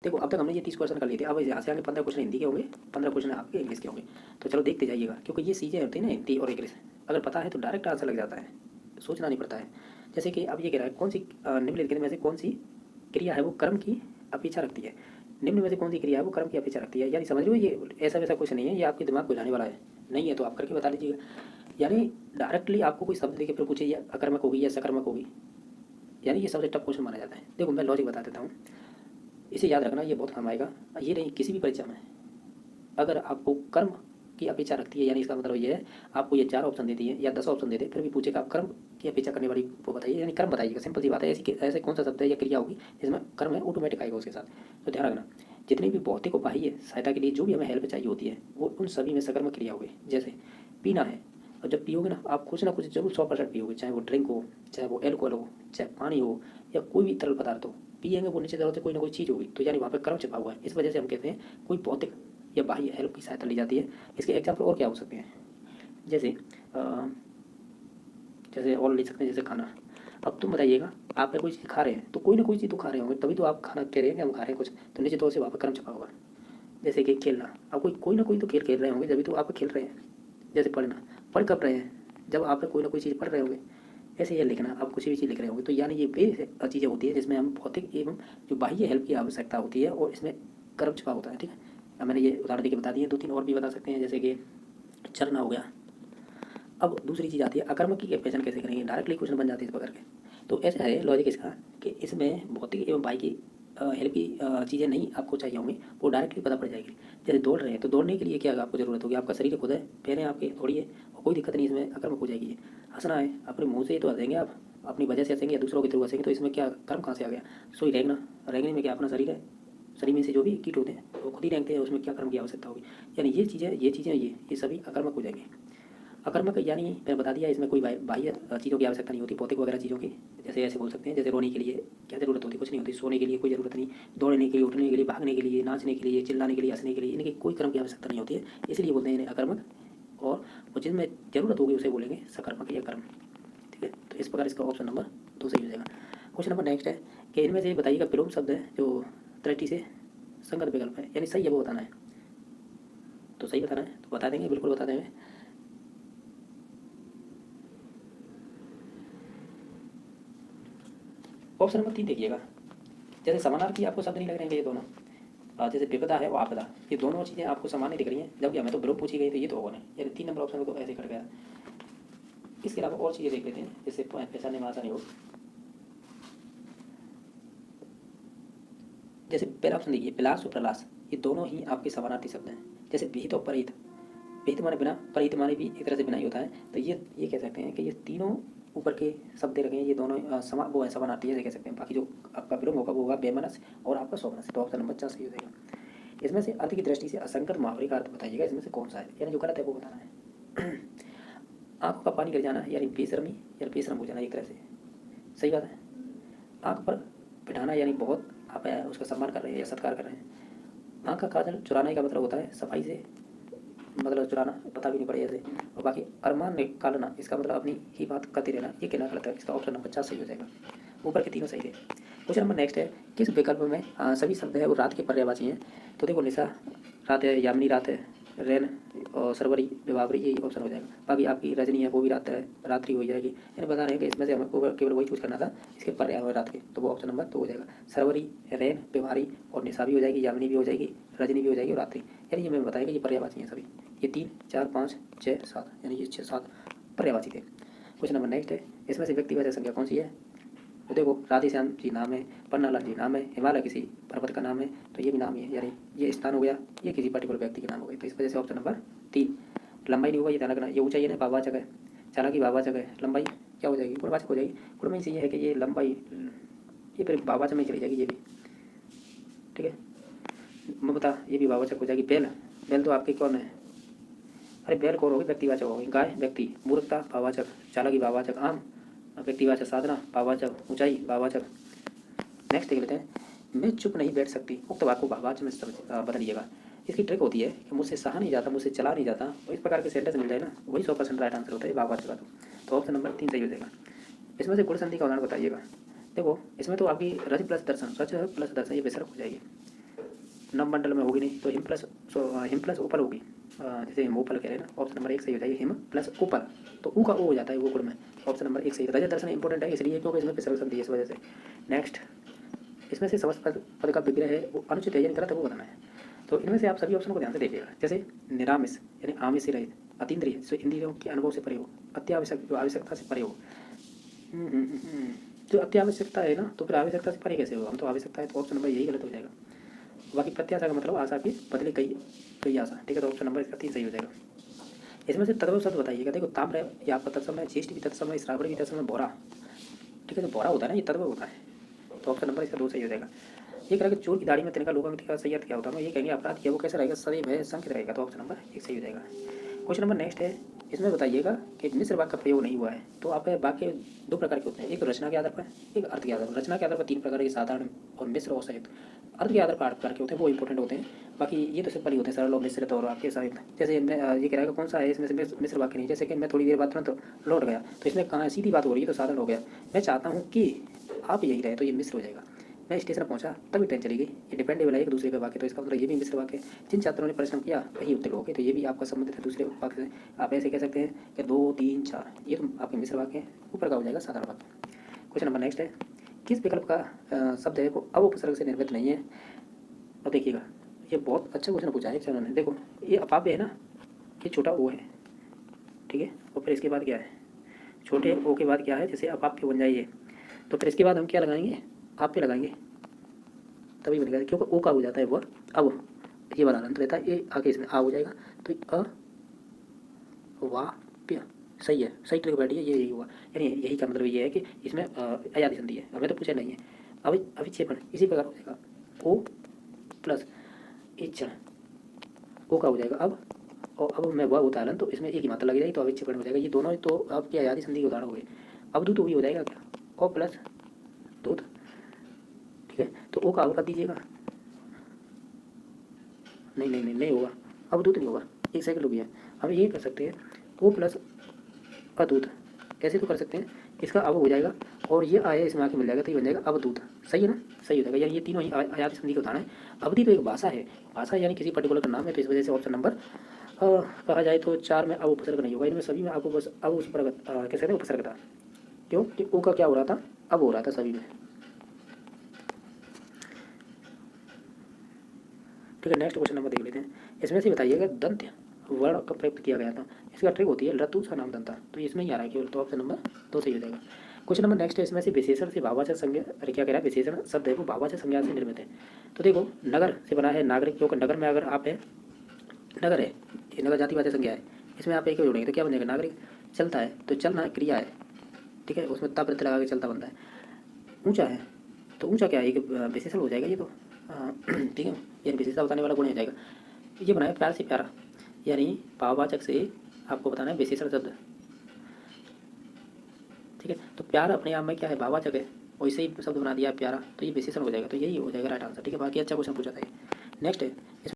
देखो अब तक हमने ये 30 क्वेश्चन कर लिए थे, अब यहाँ से आगे 15 क्वेश्चन हिंदी के होंगे, 15 क्वेश्चन आपके इंग्लिश के होंगे। तो चलो देखते जाइएगा, क्योंकि ये चीज़ें होती है ना हिंदी और इंग्लिश, अगर पता है तो डायरेक्ट आंसर लग जाता है, सोचना नहीं पड़ता है। जैसे कि अब ये कह रहा है कौन सी निम्नलिखित में से कौन सी क्रिया है वो कर्म की अपेक्षा रखती है। निम्न में से कौन सी क्रिया है वो कर्म की अपेक्षा रखती है, यानी समझ लो ये ऐसा वैसा कुछ नहीं है, ये आपके दिमाग को हिलाने वाला है। नहीं है तो आप करके बता लीजिएगा। यानी डायरेक्टली आपको कोई शब्द देके फिर पूछे ये अकर्मक होगी या सकर्मक होगी, यानी ये सबसे टफ क्वेश्चन माना जाता है। देखो मैं लॉजिक बता देता हूँ, इसे याद रखना, ये बहुत काम आएगा। ये नहीं, किसी भी परीक्षा में अगर आपको कर्म की अपेक्षा रखती है, यानी इसका मतलब ये है आपको ये 4 ऑप्शन देती है या 10 ऑप्शन देते फिर भी पूछेगा आप कर्म की अपेक्षा करने वाली वो बताइए, यानी कर्म बताइएगा। सिंपल सी बात है, ऐसे कौन सा शब्द है या क्रिया होगी जिसमें कर्म है, ऑटोमेटिक आएगा उसके साथ। तो ध्यान रखना, जितनी भी भौतिक और बाह्य सहायता के लिए जो भी हमें हेल्प चाहिए होती है वो उन सभी में सकर्मक क्रिया होगी। जैसे पीना है, और जब पियोगे ना कुछ जरूर 100% पियोगे, चाहे वो ड्रिंक हो, चाहे वो एल्कोहल हो, चाहे पानी हो, या कोई भी तरल पदार्थ हो, पिएंगे वो नीचे तरह से कोई ना कोई चीज़ होगी, तो यानी वहाँ पे कर्म छिपा हुआ है। इस वजह से हम कहते हैं कोई भौतिक या बाह्य हेल्प की सहायता ली जाती है। इसके एग्जाम्पल और क्या हो सकते हैं, जैसे जैसे और ले सकते हैं, जैसे खाना। अब तुम बताइएगा आप कोई चीज़ खा रहे हैं तो कोई ना कोई चीज़ तो खा रहे होंगे, तभी तो आप खाना कह रहे हैं कि हम खा रहे हैं कुछ, तो नीचे तौर से वहाँ पर कर्म छपा होगा। जैसे कि खेलना, आप कोई ना कोई तो खेल खेल रहे होंगे जभी तो आप खेल रहे हैं। जैसे पढ़ना, पढ़ कब रहे हैं, जब आप कोई ना कोई चीज़ पढ़ रहे होंगे। ऐसे ये लिखना, आप कुछ भी चीज़ लिख रहे होंगे, तो यानी ये वे चीज़ें होती है जिसमें हम भौतिक एवं जो बाह्य हेल्प की आवश्यकता होती है और इसमें कर्म छुपा होता है। ठीक है, अब मैंने ये उदाहरण देके बता दिए, 2-3 और भी बता सकते हैं, जैसे कि चलना हो गया। अब दूसरी चीज़ आती है अकर्मक की पहचान कैसे करेंगे, डायरेक्टली क्वेश्चन बन जाती है इस प्रकार के। तो ऐसा है लॉजिक इसका कि इसमें भौतिक एवं बाह्य की हेल्प की चीज़ें नहीं आपको चाहिए होंगी, वो डायरेक्टली पता पड़ जाएगी। जैसे दौड़ रहे हैं तो दौड़ने के लिए क्या आपको ज़रूरत होगी, आपका शरीर खुद है, पैरें आपके दौड़िए और कोई दिक्कत नहीं, इसमें अकर्मक हो जाएगी। हंसना है, अपने मुंह से ही तो हंसेंगे आप, अपनी वजह से हंसेंगे या दूसरों के थ्रू हंसेंगे, तो इसमें क्या कर्म कहाँ से आ गया। सोई रेंगना, रेंगने में क्या अपना शरीर है, शरीर में से जो भी कीट होते हैं वो खुद ही रेंगते हैं, उसमें क्या कर्म की आवश्यकता होगी। यानी ये सभी अकर्मक हो जाएंगे। अकर्मक यानी मैंने बता दिया, इसमें कोई बाह्य चीज़ों की आवश्यकता नहीं होती, भौतिक वगैरह चीज़ों की। जैसे ऐसे बोल सकते हैं, जैसे रोने के लिए क्या ज़रूरत होती है, कुछ नहीं होती। सोने के लिए कोई ज़रूरत नहीं, दौड़ने के लिए, उठने के लिए, भागने के लिए, नाचने के लिए, चिल्लाने के लिए, हंसने के लिए, इनकी कोई कर्म की आवश्यकता नहीं होती है, इसलिए बोलते हैं इन्हें अकर्मक। और वो जिनमें ज़रूरत होगी उसे बोलेंगे सकर्मक या कर्म। ठीक है, तो इस प्रकार इसका ऑप्शन नंबर 2 सही हो जाएगा। क्वेश्चन नंबर नेक्स्ट है कि इनमें से बताइएगा विलोम शब्द है जो त्रुटि से संगत विकल्प है, यानी सही है वो बताना है। तो सही बताना है तो बता देंगे, बिल्कुल बता देंगे। ऑप्शन नंबर 3 देखिएगा, जैसे समानार्थी आपको शब्द नहीं लग रहे हैं ये दोनों, जैसे विपदा है वो आपदा, ये दोनों चीज़ें आपको समान नहीं दिख रही हैं, जबकि हमें तो विलोम पूछी गई तो ये तो होगा नहीं, यानी 3 नंबर ऑप्शन को तो ऐसे कट गया। इसके अलावा और चीज़ें देख लेते हैं जिससे पहचानने में आसानी हो। जैसे पहला ऑप्शन देखिए विलास और प्रलास, ये दोनों ही आपके समानार्थी शब्द हैं। जैसे विहित और परिहित, विहित माने बिना, परिहित माने भी एक तरह से बिना ही होता है। तो ये कह सकते हैं कि ये तीनों ऊपर के शब्द दे रखे हैं, ये दोनों वो है समानार्थी है, कह सकते हैं। बाकी जो आपका विलोम होगा वो होगा बेमनस और आपका स्वमनस। तो ऑप्शन नंबर 4 सही हो जाएगा। इसमें से अर्थ की दृष्टि से असंगत मुहावरे का अर्थ बताइएगा, इसमें से कौन सा है, यानी जो गलत है वो बताना है। आंखों का पानी गिर जाना यानी बेशर्मी या बेशरम हो जाना एक तरह से, सही बात है। आंख पर बिठाना यानी बहुत आप उसका सम्मान कर रहे हैं या सत्कार कर रहे हैं। आंख का काजल चुराने का मतलब होता है सफाई से, मतलब चुराना, पता भी नहीं पड़े ऐसे। और बाकी अरमान निकालना, इसका मतलब अपनी ही बात करते रहना, ये कहना गलत है। इसका ऑप्शन नंबर 4 सही हो जाएगा। ऊपर के तीनों सही है। क्वेश्चन नंबर नेक्स्ट है, किस विकल्प में सभी शब्द है वो रात के पर्यायवाची हैं। तो देखो निशा रात है, यामिनी रात है, रैन और सरवरी विभावरी, यही ऑप्शन हो जाएगा। बाकी आपकी रजनी है वो भी रात है, रात्रि हो जाएगी। यानी बता रहे हैं कि इसमें से हमको केवल वही चूज करना था इसके पर्याय हुए रात के, तो वो ऑप्शन नंबर 2 हो जाएगा। सरवरी, रैन, विभारी और निशा भी हो जाएगी, यामिनी भी हो जाएगी, रजनी भी हो जाएगी और रात्रि। यानी ये मैं बताएगा ये पर्यायवाची हैं सभी, ये 3, 4, 5, 6, 7, यानी ये 6-7 पर्यायवाची थे। क्वेश्चन नंबर नेक्स्ट है, इसमें से व्यक्तिवाचक संख्या कौन सी है। तो देखो राधेश्याम जी नाम है, पन्नालाल जी नाम है, हिमालय किसी पर्वत का नाम है, तो ये भी नाम ही है, यानी ये स्थान हो गया, ये किसी पर्टिकुलर व्यक्ति के नाम हो गए। तो इस वजह से ऑप्शन नंबर 3। लंबाई नहीं होगा, ये ध्यान रखना, ये ऊंचाई है ना भाववाचक है, चालाकी भाववाचक है, लंबाई क्या हो जाएगी, गुणवाचक हो जाएगी। गुण में से ये है कि ये लंबाई, ये फिर भाववाचक में चली जाएगी ये भी। ठीक है, ममता ये भी भाववाचक हो जाएगी। बैल, बैल तो आपके कौन है, अरे बैल कौन होगी, व्यक्तिवाचक होगी। गाय व्यक्ति, मूर्खता भाववाचक, चालाकी भाववाचक, आम व्यक्तिवाचक, साधना भाववाचक, ऊंचाई भाववाचक। नेक्स्ट देख लेते हैं, मैं चुप नहीं बैठ सकती, उक्त वाक्य को भाववाचक में बदलिएगा। इसकी ट्रिक होती है कि मुझसे सहा नहीं जाता, मुझसे चला नहीं जाता, और इस प्रकार के सेंटेंस मिल जाए ना, वही 100% राइट आंसर होता है भाववाचक का। तो ऑप्शन नंबर 3 सही हो जाएगा। इसमें से गुण संधि का उदाहरण बताइएगा। देखो इसमें तो आपकी रज प्लस दर्शन, रज प्लस दर्शन ये विसर्ग हो जाएगी। नवमंडल में होगी नहीं, तो हिम प्लस ऊपर होगी। जैसे हिमोपल कह रहे हैं ना, ऑप्शन नंबर 1 सही हो जाएगी, हिम प्लस ऊपर, तो ऊ का ओ हो जाता है गोकुल में। ऑप्शन नंबर 1 सही है। रजत दर्शन इंपॉर्टेंट है इसलिए क्योंकि इसमें विसर्ग संधि है, इस वजह से। नेक्स्ट, इसमें से समस्त पद का विग्रह है वो अनुचित है यानी गलत है, वो बताना है। तो इनमें से आप सभी ऑप्शन को ध्यान से देखिएगा। जैसे निरामिष यानी आमिष से रहित, अतीन्द्रिय जो इंद्रियों के अनुभव से परे हो, अत्यावश्यक जो आवश्यकता से परे हो। जो अत्यावश्यकता है ना, तो फिर आवश्यकता से परे कैसे होगा? हम तो आवश्यकता है, तो ऑप्शन नंबर यही गलत हो जाएगा। बाकी प्रत्याशा का मतलब आशा की बदले कई कई आशा, ठीक है, तो ऑप्शन नंबर इसका 3 सही हो जाएगा। इसमें से तत्व शब्द बताइएगा। देखो ताम्र ये आपका तत्सम है, ज्येष्ठ भी तत्सम है, श्रावण भी तत्सम है, बोरा, ठीक है, तो बोरा होता है ना, ये तत्व होता है, तो ऑप्शन नंबर इसका 2 सही हो जाएगा। ये करेगा चोर की दाढ़ी में तिनका लोकांकित का सही अर्थ क्या होता है? ये कहेंगे अपराध किया वो कैसे रहेगा? सदैव है संकित रहेगा, तो ऑप्शन नंबर 1 सही हो जाएगा। क्वेश्चन नंबर नेक्स्ट है, इसमें बताइएगा कि मिश्र वाक्य का प्रयोग नहीं हुआ है। तो आप वाक्य 2 प्रकार के होते हैं, एक तो रचना के आधार पर, एक अर्थ के आधार पर। रचना के आधार पर 3 प्रकार के, साधारण और मिश्र और संयुक्त। अर्थ के आधार पर 8 प्रकार के होते हैं, वो इंपॉर्टेंट होते हैं। बाकी ये तो सिंपल ही होते हैं, सरल और मिश्रित और वाक्य संयुक्त। जैसे मैं ये कह रहा है कौन सा है इसमें से मिश्र वाक्य नहीं, जैसे कि मैं थोड़ी देर बाद तुरंत लौट गया, तो इसमें कहाँ सीधी बात हो रही है, तो साधारण हो गया। मैं चाहता हूँ कि आप यही रहे, तो ये मिश्र हो जाएगा। मैं स्टेशन पहुंचा तभी ट्रेन चली गई, ये डिपेंडेबल है एक दूसरे पे वाक्य, तो इसका मतलब ये भी मिश्र वाक्य है। जिन छात्रों ने परिश्रम किया वही उत्तीर्ण हो गए, तो ये भी आपका संबंधित है दूसरे वाक्य से। आप ऐसे कह सकते हैं कि 2 3 4, ये तो आपके मिश्र वाक्य है। ऊपर का हो जाएगा साधारण वाक्य। क्वेश्चन नंबर नेक्स्ट है, किस विकल्प का शब्द है वो अब उपसर्ग से निर्मित नहीं है? और देखिएगा ये बहुत अच्छा क्वेश्चन पूछा है एक ने। देखो ये अपाव्य है ना, ये छोटा ओ है, ठीक है, और फिर इसके बाद क्या है? छोटे ओ के बाद क्या है? जैसे अपाप्य बन जाइए, तो फिर इसके बाद हम क्या लगाएंगे? आप पे लगाएंगे, तभी बनेगा, क्योंकि ओ का हो जाता है वो अब, ये वाला अंत रहता है, ये आगे इसमें आ हो जाएगा, तो अ वाह प्य सही है, सही ट्रिक बैठी है, ये यही हुआ। यानी यही का मतलब ये है कि इसमें अयादी संधि है, हमें तो पूछा नहीं है। अविक्षेपण इसी प्रकार हो जाएगा, ओ प्लस इच्छा, ओ का हो जाएगा अब, और अब मैं वह उदाहरण, तो इसमें एक ही मात्रा लगी जाएगी, तो अविक्षेपण हो जाएगा। ये दोनों तो आपकी अयादी संधि के उदाहरण हो गए। अब दूध भी हो जाएगा क्या? ओ प्लस दूध, ठीक है, तो ओ का अब कर दीजिएगा। नहीं होगा, अब दूध नहीं होगा, एक सेकंड रुकिए। हम ये कर सकते हैं ओ प्लस अदूत, ऐसे तो कर सकते हैं, इसका अब हो जाएगा, और ये आया इसमें आके मिल जाएगा, तो ये बन जाएगा अवधूत। सही है ना, सही हो जाएगा। यानी ये तीनों ही अयादी संधि के उदाहरण है। अवधि तो एक भाषा है, भाषा यानी किसी पर्टिकुलर का नाम है, तो इस वजह से ऑप्शन नंबर कहा जाए तो 4 में अब उपसर्ग नहीं होगा। इनमें सभी में आपको बस अब उपसर्ग कह सकते हैं, उपसर्ग था। क्यों कि ओ का क्या हो रहा था? अब हो रहा था सभी में, ठीक है। नेक्स्ट क्वेश्चन नंबर देख लेते हैं। इसमें से बताइएगा दंत वर्ण कब प्रयुक्त किया गया था? इसका ट्रिक होती है लतु सा नाम दंता, तो इसमें ही आ रहा है केवल, तो ऑप्शन नंबर 2 सही हो जाएगा। क्वेश्चन नंबर नेक्स्ट है, इसमें से विशेषण से भाववाचक संज्ञा, अरे क्या कह रहा है, विशेषण शब्द है वो भाववाचक संज्ञा से निर्मित है। तो देखो नगर से बना है नागरिक, क्योंकि नगर में अगर आप है, नगर है, ये नगर जातिवाचक संज्ञा है, इसमें आप एक ही जोड़ेंगे तो क्या बनेगा? नागरिक। चलता है तो चलना क्रिया है, ठीक है, उसमें ता प्रत्यय लगा के चलता बनता है। ऊंचा है तो ऊंचा क्या है? एक विशेषण हो जाएगा ये तो, ठीक है, यानी विशेषता बताने वाला गुण हो जाएगा। ये बनाया प्यार से प्यारा, यानी भाववाचक से आपको बताना है विशेषण शब्द, ठीक है। तो प्यार अपने आप में क्या है? भाववाचक है, वैसे ही शब्द बना दिया प्यारा, तो ये विशेषण हो जाएगा, तो यही हो जाएगा राइट आंसर, ठीक है। बाकी अच्छा क्वेश्चन पूछा था ये। नेक्स्ट है,